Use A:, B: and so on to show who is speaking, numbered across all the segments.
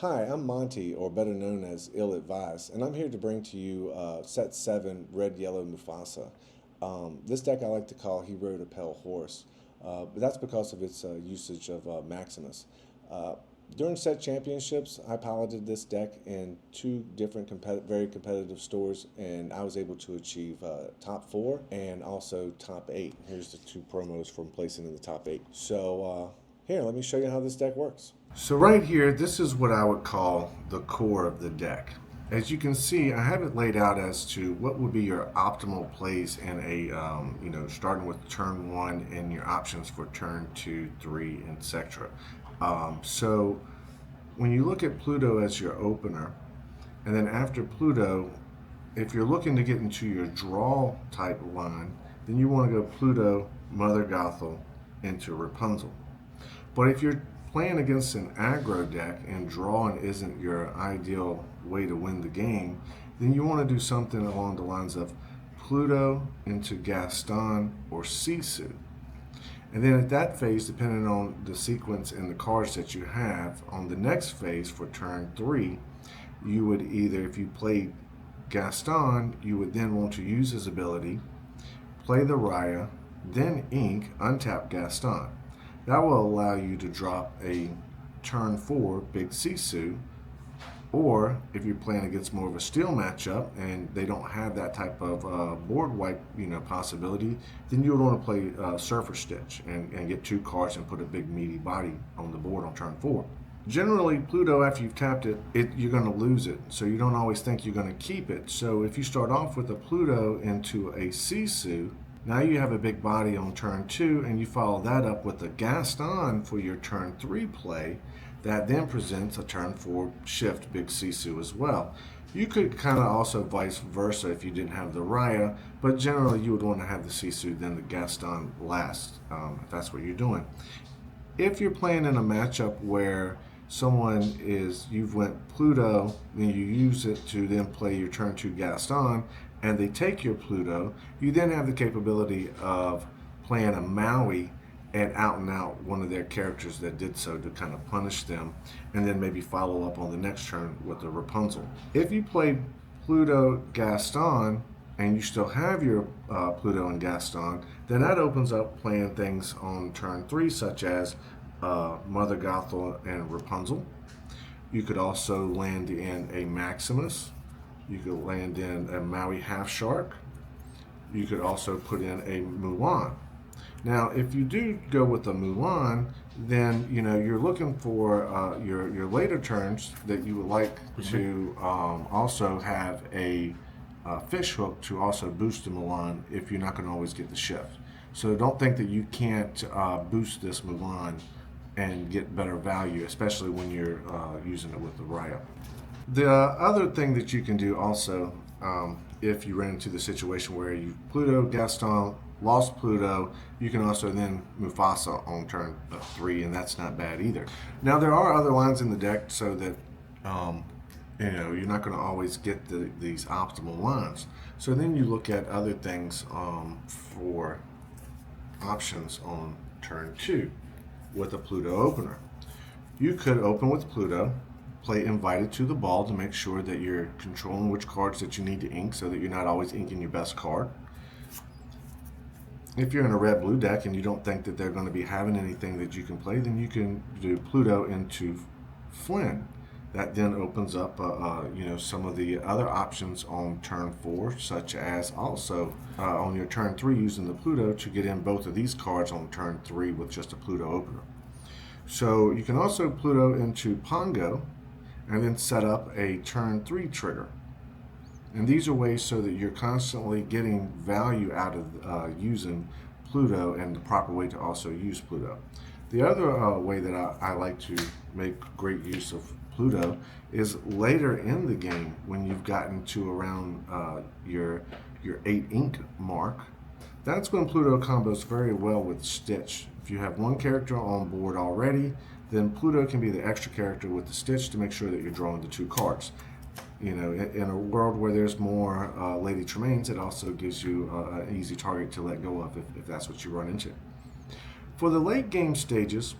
A: Hi, I'm Monte, or better known as Ill Advised, and I'm here to bring to you Set 7 Red Yellow Mufasa. This deck I like to call He Rode a Pale Horse, but that's because of its usage of Maximus. Uh, During set championships, I piloted this deck in two different very competitive stores, and I was able to achieve top four and also top eight. Here's the two promos from placing in the top eight. Here, let me show you how this deck works. So right here, this is what I would call the core of the deck. As you can see, I have it laid out as to what would be your optimal plays in a, starting with turn one and your options for turn two, three, etc. So when you look at Pluto as your opener, and then after Pluto, if you're looking to get into your draw type line, then you want to go Pluto, Mother Gothel, into Rapunzel. But if you're playing against an aggro deck and drawing isn't your ideal way to win the game, then you want to do something along the lines of Pluto into Gaston or Sisu. And then at that phase, depending on the sequence and the cards that you have, on the next phase for turn three, you would either, if you played Gaston, you would then want to use his ability, play the Raya, then ink, untap Gaston. That will allow you to drop a turn four Big Sisu, or if you're playing against more of a steel matchup and they don't have that type of board wipe possibility, then you would want to play Surfer Stitch and get two cards and put a big meaty body on the board on turn four. Generally, Pluto, after you've tapped it, you're going to lose it, so you don't always think you're going to keep it. So if you start off with a Pluto into a Sisu, now you have a big body on turn two, and you follow that up with a Gaston for your turn three play. That then presents a turn four shift Big Sisu as well. You could kind of also vice versa if you didn't have the Raya, but generally you would want to have the Sisu, then the Gaston last, if that's what you're doing. If you're playing in a matchup where you've went Pluto, then you use it to then play your turn two Gaston, and they take your Pluto, you then have the capability of playing a Maui and out one of their characters that did so to kind of punish them, and then maybe follow up on the next turn with the Rapunzel. If you played Pluto Gaston and you still have your Pluto and Gaston, then that opens up playing things on turn three, such as Mother Gothel and Rapunzel. You could also land in a Maximus. You could land in a Maui Half Shark. You could also put in a Mulan. Now, if you do go with a Mulan, then you're looking for your later turns that you would like to also have a fish hook to also boost the Mulan if you're not going to always get the shift. So don't think that you can't boost this Mulan and get better value, especially when you're using it with the Raya. The other thing that you can do also, if you run into the situation where you Pluto, Gaston, lost Pluto, you can also then Mufasa on turn three, and that's not bad either. Now there are other lines in the deck so that you're not going to always get these optimal lines. So then you look at other things for options on turn two with a Pluto opener. You could open with Pluto, play Invited to the Ball to make sure that you're controlling which cards that you need to ink so that you're not always inking your best card. If you're in a red-blue deck and you don't think that they're going to be having anything that you can play, then you can do Pluto into Flynn. That then opens up some of the other options on turn four, such as also on your turn three using the Pluto to get in both of these cards on turn three with just a Pluto opener. So you can also Pluto into Pongo and then set up a turn three trigger. And these are ways so that you're constantly getting value out of using Pluto, and the proper way to also use Pluto. The other way that I like to make great use of Pluto is later in the game when you've gotten to around your 8 ink mark. That's when Pluto combos very well with Stitch. If you have one character on board already, then Pluto can be the extra character with the Stitch to make sure that you're drawing the two cards. In a world where there's more Lady Tremaines, it also gives you an easy target to let go of if that's what you run into. For the late game stages,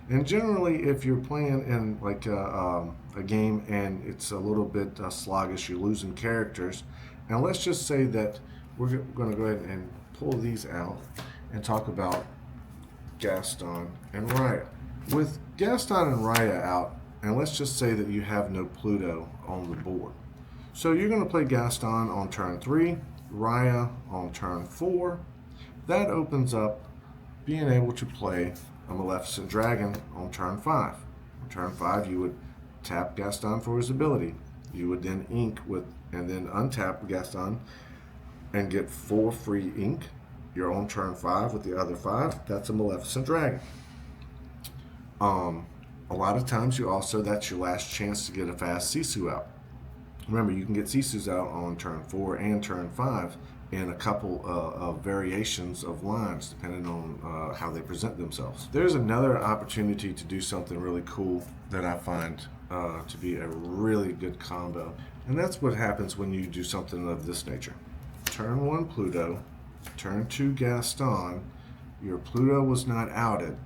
A: And generally, if you're playing in like a game and it's a little bit sluggish, you're losing characters. And let's just say that we're going to go ahead and pull these out and talk about Gaston and Raya. With Gaston and Raya out, and let's just say that you have no Pluto on the board. So you're going to play Gaston on turn 3, Raya on turn 4. That opens up being able to play a Maleficent Dragon on turn 5. On turn 5, you would tap Gaston for his ability. You would then ink with, and then untap Gaston and get 4 free ink. You're on turn 5 with the other 5. That's a Maleficent Dragon. A lot of times that's your last chance to get a fast Sisu out. Remember, you can get Sisus out on turn 4 and turn 5 in a couple of variations of lines depending on how they present themselves. There's another opportunity to do something really cool that I find to be a really good combo, and that's what happens when you do something of this nature. Turn 1 Pluto, turn 2 Gaston, your Pluto was not outed,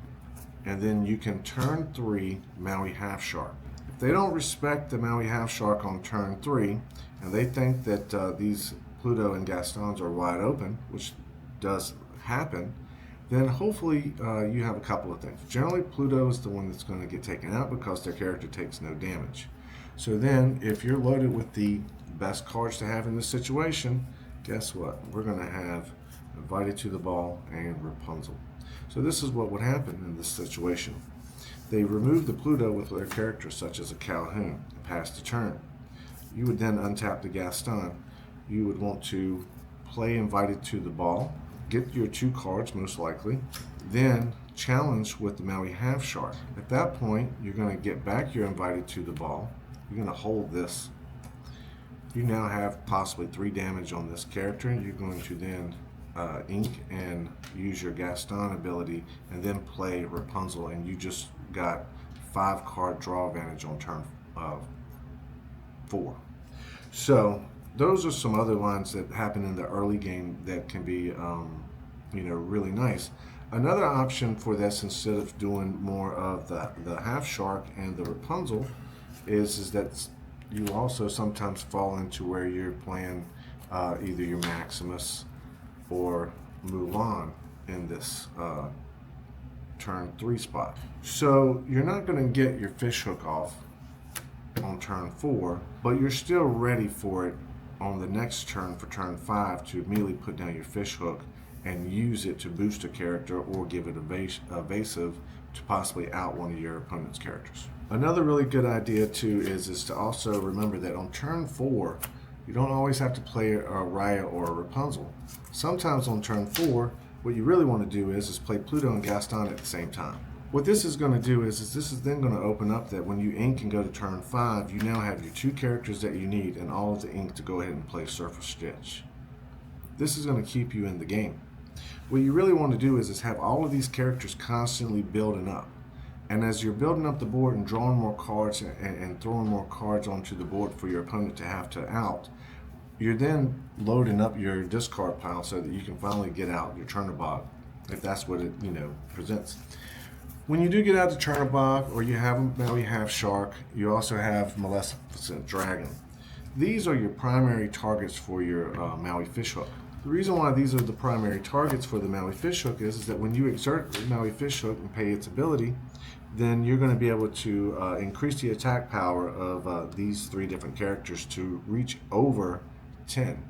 A: and then you can turn 3 Maui Half Shark. If they don't respect the Maui Half Shark on turn 3, and they think that these Pluto and Gastons are wide open, which does happen, then hopefully you have a couple of things. Generally, Pluto is the one that's going to get taken out because their character takes no damage. So then, if you're loaded with the best cards to have in this situation, guess what? We're going to have Invited to the Ball and Rapunzel. So this is what would happen in this situation. They remove the Pluto with their characters, such as a Calhoun, and pass the turn. You would then untap the Gaston. You would want to play Invited to the Ball, get your 2 cards most likely, then challenge with the Maui Half Shark. At that point, you're going to get back your Invited to the Ball. You're going to hold this. You now have possibly 3 damage on this character. You're going to then ink and use your Gaston ability and then play Rapunzel, and you just got 5 card draw advantage on turn 4. So those are some other lines that happen in the early game that can be really nice. Another option for this, instead of doing more of the Half Shark and the Rapunzel, is that you also sometimes fall into where you're playing either your Maximus or Mulan in this turn 3 spot. So you're not going to get your fishhook off on turn 4, but you're still ready for it on the next turn for turn 5 to immediately put down your fishhook and use it to boost a character or give it evasive to possibly out one of your opponent's characters. Another really good idea too is to also remember that on turn 4, you don't always have to play a Raya or a Rapunzel. Sometimes on turn 4, what you really want to do is play Pluto and Gaston at the same time. What this is going to do is this is then going to open up that when you ink and go to turn 5, you now have your 2 characters that you need and all of the ink to go ahead and play Surfer Stitch. This is going to keep you in the game. What you really want to do is have all of these characters constantly building up. And as you're building up the board and drawing more cards and throwing more cards onto the board for your opponent to have to out, you're then loading up your discard pile so that you can finally get out your Chernobog, if that's what it presents. When you do get out the Chernobog, or you have Maui Half Shark, you also have Maleficent Dragon. These are your primary targets for your Maui Fishhook. The reason why these are the primary targets for the Maui Fishhook is that when you exert the Maui Fishhook and pay its ability, then you're going to be able to increase the attack power of these 3 different characters to reach over 10.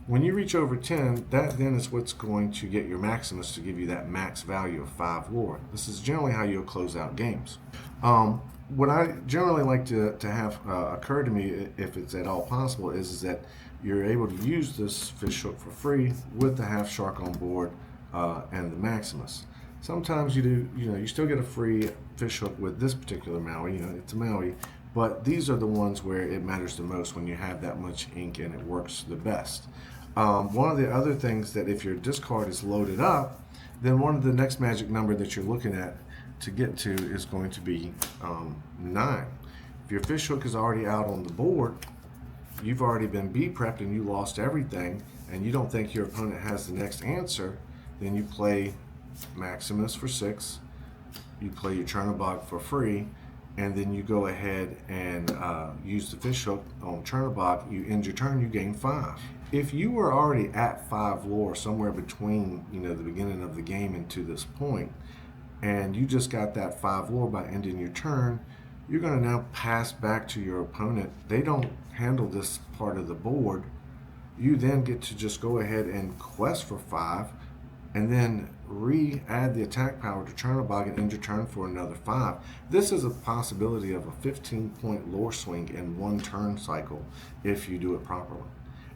A: When you reach over 10, that then is what's going to get your Maximus to give you that max value of 5 lore. This is generally how you'll close out games. What I generally like to have occur to me, if it's at all possible, is that you're able to use this fishhook for free with the Half Shark on board and the Maximus. Sometimes you still get a free fishhook with this particular Maui. It's a Maui, but these are the ones where it matters the most when you have that much ink and it works the best. One of the other things that if your discard is loaded up, then one of the next magic number that you're looking at to get to is going to be 9. If your fishhook is already out on the board, you've already been B-prepped and you lost everything, and you don't think your opponent has the next answer, then you play Maximus for 6, you play your Chernobog for free, and then you go ahead and use the fish hook on Chernobog. You end your turn, you gain 5. If you were already at 5 lore, somewhere between the beginning of the game and to this point, and you just got that 5 lore by ending your turn, you're going to now pass back to your opponent. They don't handle this part of the board. You then get to just go ahead and quest for 5, and then re-add the attack power to Chernobog and end your turn for another 5. This is a possibility of a 15-point lore swing in one turn cycle if you do it properly.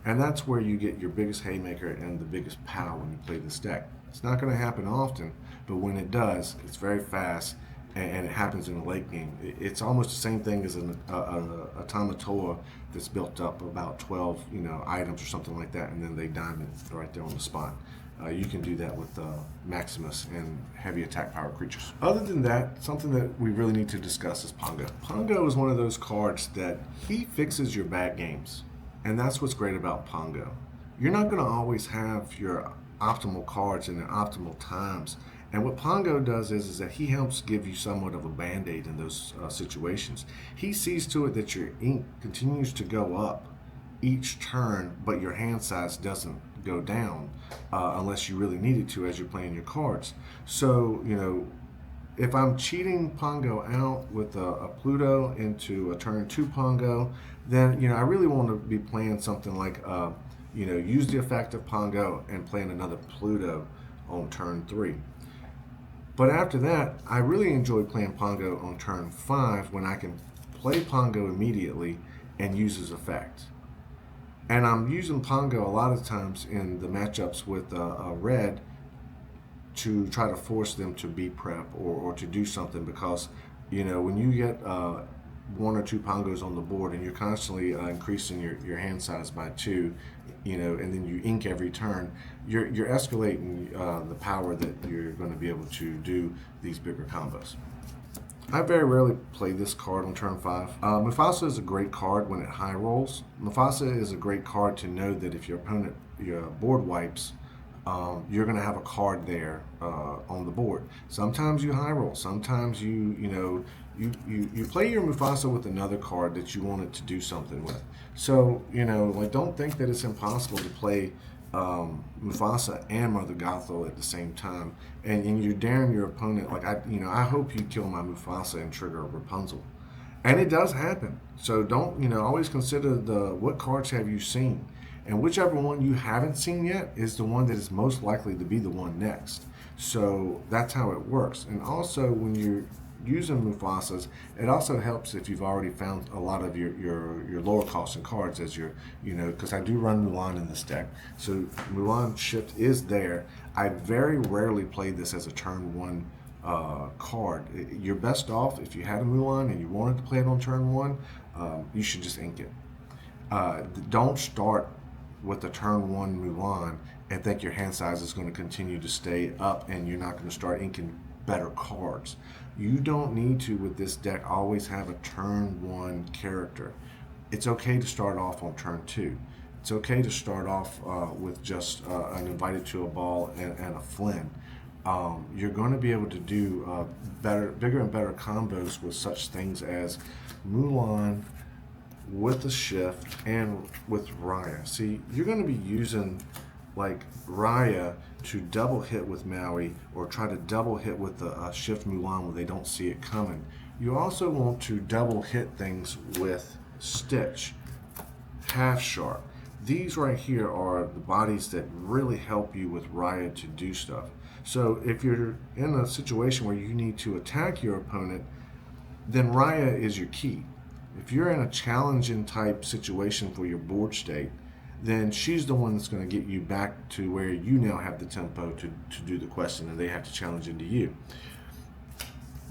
A: And that's where you get your biggest haymaker and the biggest power when you play this deck. It's not going to happen often, but when it does, it's very fast, and it happens in a late game. It's almost the same thing as an Automatoa that's built up about 12 items or something like that, and then they diamond right there on the spot. You can do that with Maximus and heavy attack power creatures. Other than that, something that we really need to discuss is Pongo. Pongo is one of those cards that he fixes your bad games, and that's what's great about Pongo. You're not going to always have your optimal cards in their optimal times, and what Pongo does is that he helps give you somewhat of a band-aid in those situations. He sees to it that your ink continues to go up each turn, but your hand size doesn't go down unless you really need it to as you're playing your cards. So, if I'm cheating Pongo out with a Pluto into a turn 2 Pongo, then, I really want to be playing something like, use the effect of Pongo and playing another Pluto on turn 3. But after that, I really enjoy playing Pongo on turn 5 when I can play Pongo immediately and use his effect. And I'm using Pongo a lot of times in the matchups with red to try to force them to be prep or to do something, because when you get 1 or 2 Pongos on the board and you're constantly increasing your hand size by 2, and then you ink every turn, you're escalating the power that you're going to be able to do these bigger combos. I very rarely play this card on turn 5. Mufasa is a great card when it high rolls. Mufasa is a great card to know that if your opponent, your board wipes, you're going to have a card there on the board. Sometimes you high roll. Sometimes you play your Mufasa with another card that you wanted to do something with. So don't think that it's impossible to play Mufasa and Mother Gothel at the same time, and you're daring your opponent. I hope you kill my Mufasa and trigger a Rapunzel, and it does happen. So don't always consider what cards have you seen, and whichever one you haven't seen yet is the one that is most likely to be the one next. So that's how it works. And also, when you're using Mufasas, it also helps if you've already found a lot of your lower costing cards as your, because I do run Mulan in this deck. So Mulan shift is there. I very rarely play this as a turn 1 card. You're best off if you had a Mulan and you wanted to play it on turn 1, you should just ink it. Don't start with the turn 1 Mulan and think your hand size is going to continue to stay up and you're not going to start inking better cards. You don't need to, with this deck, always have a turn 1 character. It's okay to start off on turn 2. It's okay to start off with just an invited to a ball and a Flynn. You're going to be able to do bigger and better combos with such things as Mulan with the shift and with Raya. See, you're going to be using like Raya to double hit with Maui or try to double hit with the shift Mulan when they don't see it coming. You also want to double hit things with Stitch, Half Sharp. These right here are the bodies that really help you with Raya to do stuff. So if you're in a situation where you need to attack your opponent, then Raya is your key. If you're in a challenging type situation for your board state, then she's the one that's going to get you back to where you now have the tempo to do the question and they have to challenge into you.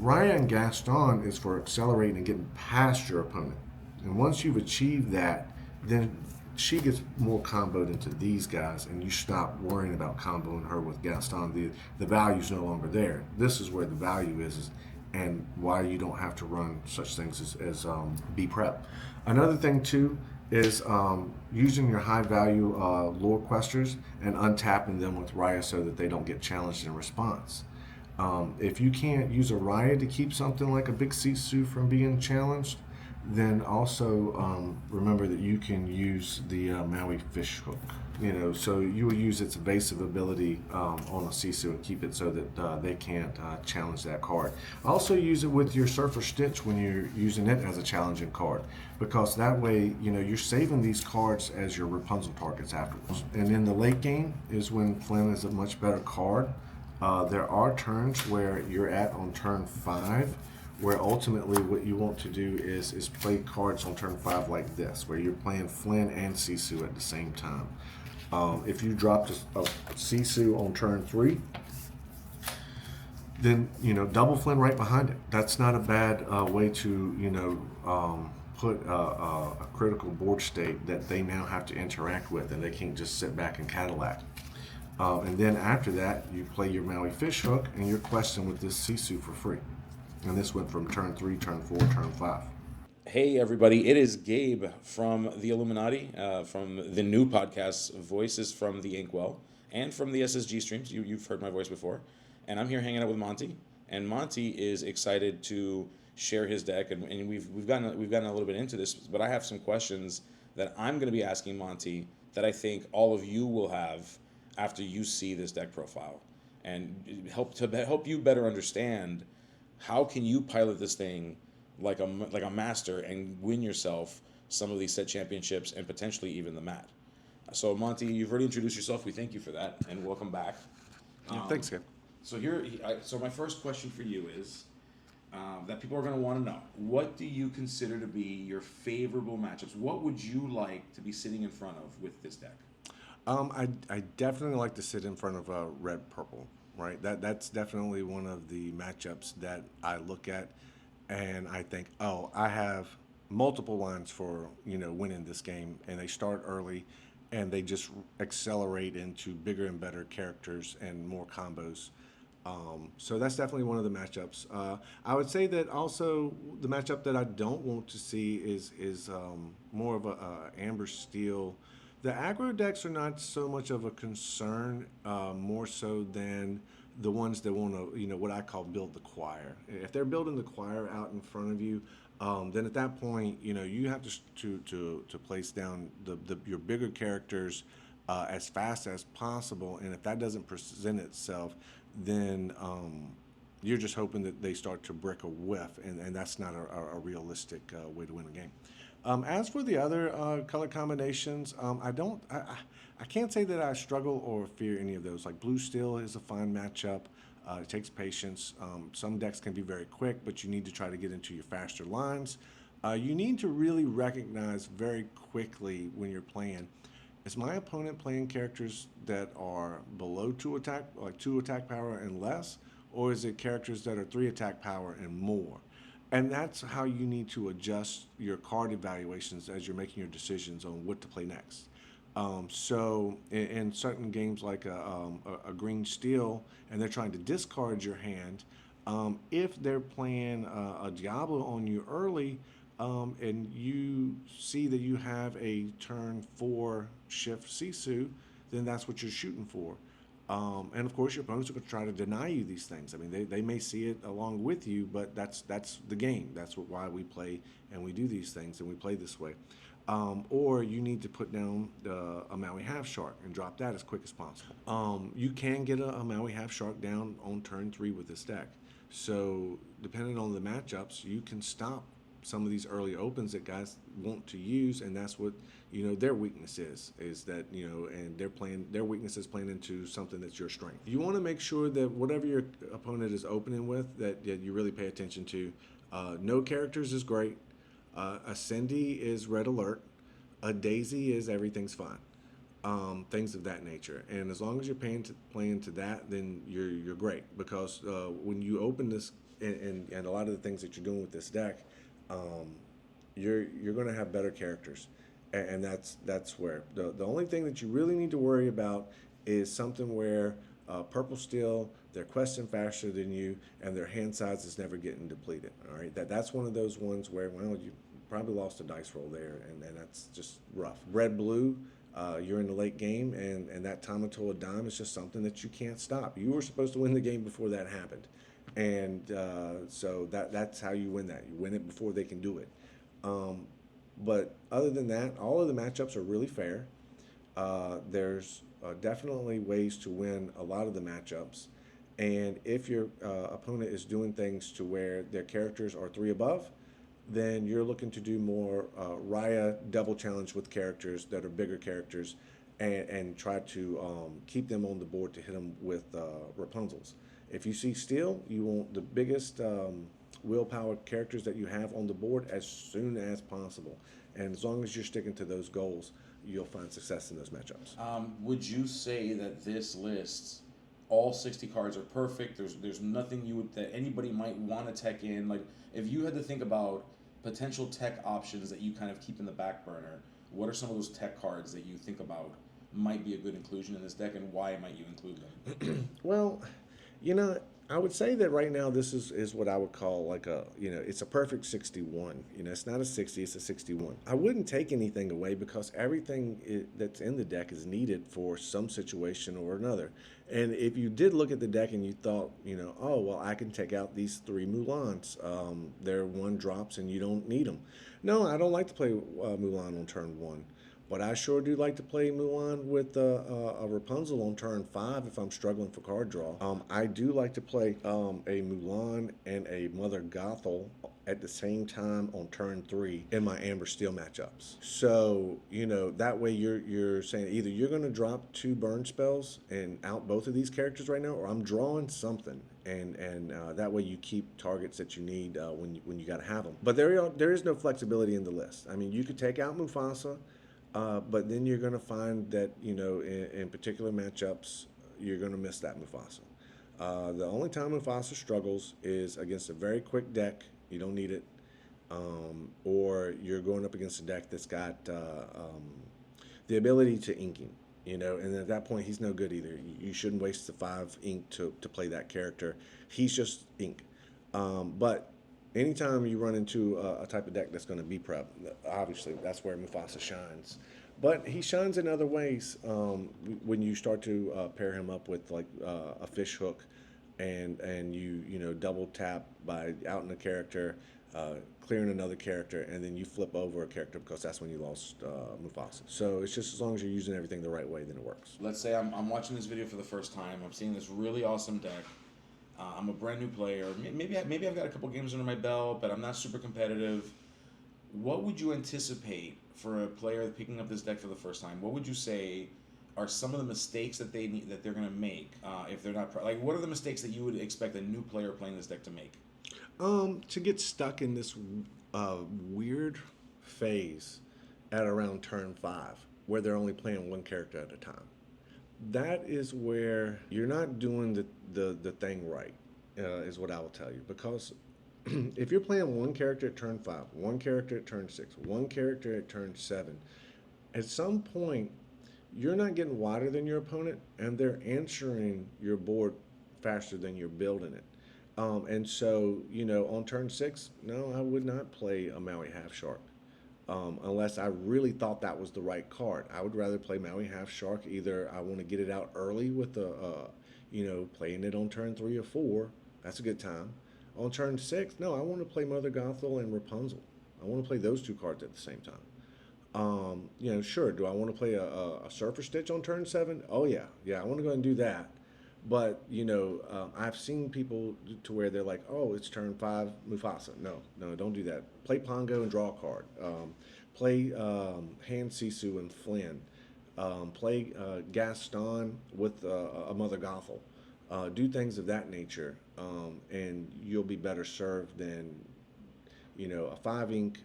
A: Raya and Gaston is for accelerating and getting past your opponent. And once you've achieved that, then she gets more comboed into these guys and you stop worrying about comboing her with Gaston. The value's no longer there. This is where the value is and why you don't have to run such things as be prep. Another thing too is using your high value lore questers and untapping them with Raya so that they don't get challenged in response. If you can't use a riot to keep something like a big Sisu from being challenged, then also remember that you can use the Maui fish hook. So you will use its evasive ability on a Sisu and keep it so that they can't challenge that card. Also use it with your Surfer Stitch when you're using it as a challenging card, because that way, you're saving these cards as your Rapunzel targets afterwards. And in the late game is when Flynn is a much better card. There are turns where you're at on turn 5, where ultimately what you want to do is play cards on turn 5 like this, where you're playing Flynn and Sisu at the same time. If you dropped a Sisu on turn 3, then double Flynn right behind it. That's not a bad way to put a critical board state that they now have to interact with, and they can't just sit back and Cadillac. And then after that, you play your Maui fish hook, and you're questing with this Sisu for free. And this went from turn 3, turn 4, turn 5.
B: Hey, everybody, it is Gabe from the Illuminati, from the new podcast, Voices from the Inkwell, and from the SSG streams. You've heard my voice before. And I'm here hanging out with Monte. And Monte is excited to share his deck. And we've gotten a little bit into this, but I have some questions that I'm going to be asking Monte that I think all of you will have after you see this deck profile, and help you better understand how can you pilot this thing like a master and win yourself some of these set championships and potentially even the mat. So Monte, you've already introduced yourself. We thank you for that and welcome back.
A: Thanks, Gabe.
B: So my first question for you is that people are going to want to know: what do you consider to be your favorable matchups? What would you like to be sitting in front of with this deck?
A: I definitely like to sit in front of a red purple, right? That's definitely one of the matchups that I look at, and I think, oh, I have multiple lines for winning this game, and they start early, and they just accelerate into bigger and better characters and more combos. So that's definitely one of the matchups. I would say that also the matchup that I don't want to see is more of a amber steel. The aggro decks are not so much of a concern, more so than the ones that want to, what I call build the choir. If they're building the choir out in front of you, then at that point, you have to place down your bigger characters as fast as possible. And if that doesn't present itself, then you're just hoping that they start to brick a whiff, and that's not a realistic way to win a game. As for the other color combinations, I can't say that I struggle or fear any of those. Like blue steel is a fine matchup. It takes patience. Some decks can be very quick, but you need to try to get into your faster lines. You need to really recognize very quickly when you're playing, is my opponent playing characters that are below 2 attack, like 2 attack power and less, or is it characters that are 3 attack power and more? And that's how you need to adjust your card evaluations as you're making your decisions on what to play next. So in certain games like a green steel, and they're trying to discard your hand, if they're playing a Diablo on you early, and you see that you have a turn 4 shift Sisu, then that's what you're shooting for. And of course, your opponents are going to try to deny you these things. I mean, they may see it along with you, but that's the game. That's why we play and we do these things and we play this way. Or you need to put down a Maui half shark and drop that as quick as possible. You can get a Maui half shark down on turn 3 with this deck. So depending on the matchups, you can stop some of these early opens that guys want to use, and that's what their weakness is that and their weakness is playing into something that's your strength. You want to make sure that whatever your opponent is opening with, that you really pay attention to. No characters is great. A Cindy is red alert. A Daisy is everything's fine. Things of that nature, and as long as you're playing to that, then you're great, because when you open this and a lot of the things that you're doing with this deck, you're going to have better characters, and that's where the only thing that you really need to worry about is something where purple steel, they're questing faster than you, and their hand size is never getting depleted. All right, that's one of those ones where, well, you probably lost a dice roll there, and that's just rough. Red blue, You're in the late game, and that time until a dime is just something that you can't stop. You were supposed to win the game before that happened, and so that's how you win that. You win it before they can do it. Um, but other than that, all of the matchups are really fair. There's definitely ways to win a lot of the matchups. And if your opponent is doing things to where their characters are three above, then you're looking to do more Raya double challenge with characters that are bigger characters, and try to keep them on the board to hit them with Rapunzels. If you see steel, you want the biggest willpower characters that you have on the board as soon as possible. And as long as you're sticking to those goals, you'll find success in those matchups.
B: Would you say that this list, all 60 cards are perfect? There's nothing that anybody might want to tech in. Like, if you had to think about potential tech options that you kind of keep in the back burner, what are some of those tech cards that you think about might be a good inclusion in this deck, and why might you include them?
A: Well, you know, I would say that right now this is what I would call like it's a perfect 61. It's not a 60, it's a 61. I wouldn't take anything away because everything that's in the deck is needed for some situation or another. And if you did look at the deck and you thought, oh, well, I can take out these three Mulans. They're one drops and you don't need them. No, I don't like to play Mulan on turn one. But I sure do like to play Mulan with a Rapunzel on turn 5 if I'm struggling for card draw. I do like to play a Mulan and a Mother Gothel at the same time on turn 3 in my Amber Steel matchups. So, that way you're saying either you're going to drop 2 burn spells and out both of these characters right now, or I'm drawing something. And that way you keep targets that you need when you got to have them. But there is no flexibility in the list. I mean, you could take out Mufasa. But then you're going to find that, in particular matchups, you're going to miss that Mufasa. The only time Mufasa struggles is against a very quick deck. You don't need it. Or you're going up against a deck that's got the ability to inking. And at that point, he's no good either. You shouldn't waste the 5 ink to play that character. He's just ink. But anytime you run into a type of deck that's going to be prep, obviously that's where Mufasa shines. But he shines in other ways when you start to pair him up with like a fish hook, and you double tap by outing a character, clearing another character, and then you flip over a character because that's when you lost Mufasa. So it's just as long as you're using everything the right way, then it works.
B: Let's say I'm watching this video for the first time. I'm seeing this really awesome deck. I'm a brand new player. Maybe I've got a couple games under my belt, but I'm not super competitive. What would you anticipate for a player picking up this deck for the first time? What would you say are some of the mistakes that they're going to make if they're not like? What are the mistakes that you would expect a new player playing this deck to make?
A: To get stuck in this weird phase at around turn 5, where they're only playing one character at a time. That is where you're not doing the thing right, is what I will tell you. Because if you're playing one character at turn 5, one character at turn 6, one character at turn 7, at some point, you're not getting wider than your opponent, and they're answering your board faster than you're building it. And so, on turn 6, no, I would not play a Maui Half Shark. Unless I really thought that was the right card. I would rather play Maui Half Shark. Either I want to get it out early with playing it on turn 3 or 4. That's a good time. On turn 6, no, I want to play Mother Gothel and Rapunzel. I want to play those 2 cards at the same time. Sure, do I want to play a Surfer Stitch on turn 7? Oh, yeah. Yeah, I want to go and do that. But, I've seen people to where they're like, oh, it's turn 5, Mufasa. No, don't do that. Play Pongo and draw a card. Play Han Sisu and Flynn. Play Gaston with a Mother Gothel. Do things of that nature, and you'll be better served than, a 5 ink.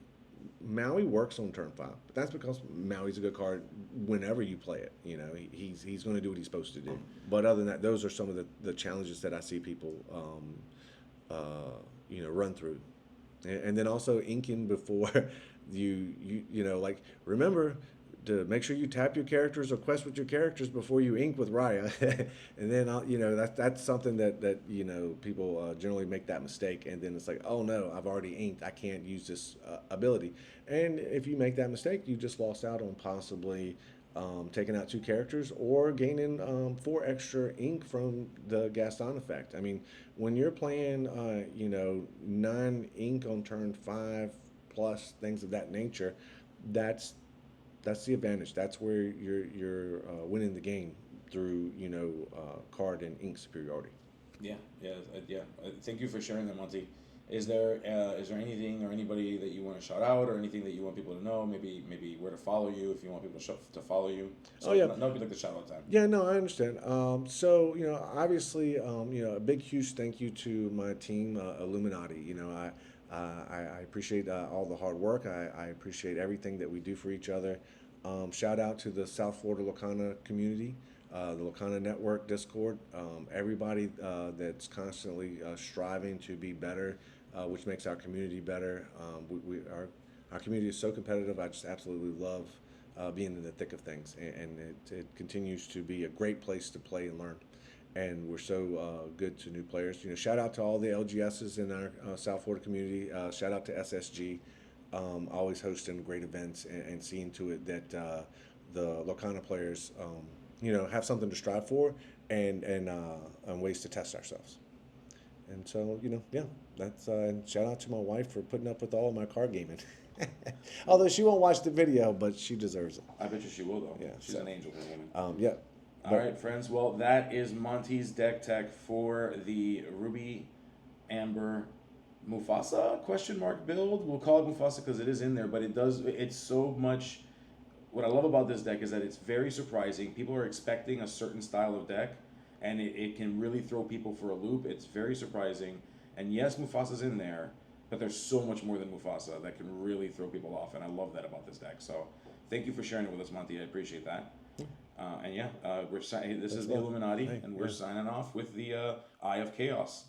A: Maui works on turn 5, but that's because Maui's a good card whenever you play it. He's going to do what he's supposed to do. But other than that, those are some of the challenges that I see people run through. And then also inking before like, remember to make sure you tap your characters or quest with your characters before you ink with Raya. And then that's something that people generally make that mistake, and then it's like, oh no, I've already inked, I can't use this ability. And if you make that mistake, you just lost out on possibly taking out 2 characters, or gaining 4 extra ink from the Gaston effect. I mean, when you're playing, 9 ink on turn 5 plus things of that nature, that's that's the advantage. That's where you're winning the game through card and ink superiority.
B: Yeah, yeah, yeah. Thank you for sharing that, Monty. Is there anything or anybody that you want to shout out, or anything that you want people to know? Maybe where to follow you if you want people to follow you.
A: Oh
B: So
A: yeah,
B: no, be like the shout out time.
A: yeah, no, I understand. So obviously, a big, huge thank you to my team, Illuminati. I appreciate all the hard work. I appreciate everything that we do for each other. Shout out to the South Florida Lorcana community, the Lorcana Network Discord. Everybody that's constantly striving to be better, which makes our community better. Our community is so competitive. I just absolutely love being in the thick of things, and it continues to be a great place to play and learn. And we're so good to new players. Shout out to all the LGSs in our South Florida community. Shout out to SSG, always hosting great events and seeing to it that the Lorcana players, have something to strive for, and ways to test ourselves. And so, yeah, that's and shout out to my wife for putting up with all of my card gaming. Although she won't watch the video, but she deserves it.
B: I bet you she will though.
A: Yeah,
B: She's an angel, this woman.
A: Yeah.
B: All right, friends. Well, that is Monty's deck tech for the Ruby Amber Mufasa question mark build. We'll call it Mufasa because it is in there, but it's so much. What I love about this deck is that it's very surprising. People are expecting a certain style of deck, and it can really throw people for a loop. It's very surprising. And yes, Mufasa's in there, but there's so much more than Mufasa that can really throw people off, and I love that about this deck. So thank you for sharing it with us, Monty. I appreciate that. And yeah, this is the Illuminati,
A: Hey,
B: and we're signing off with the Eye of Chaos.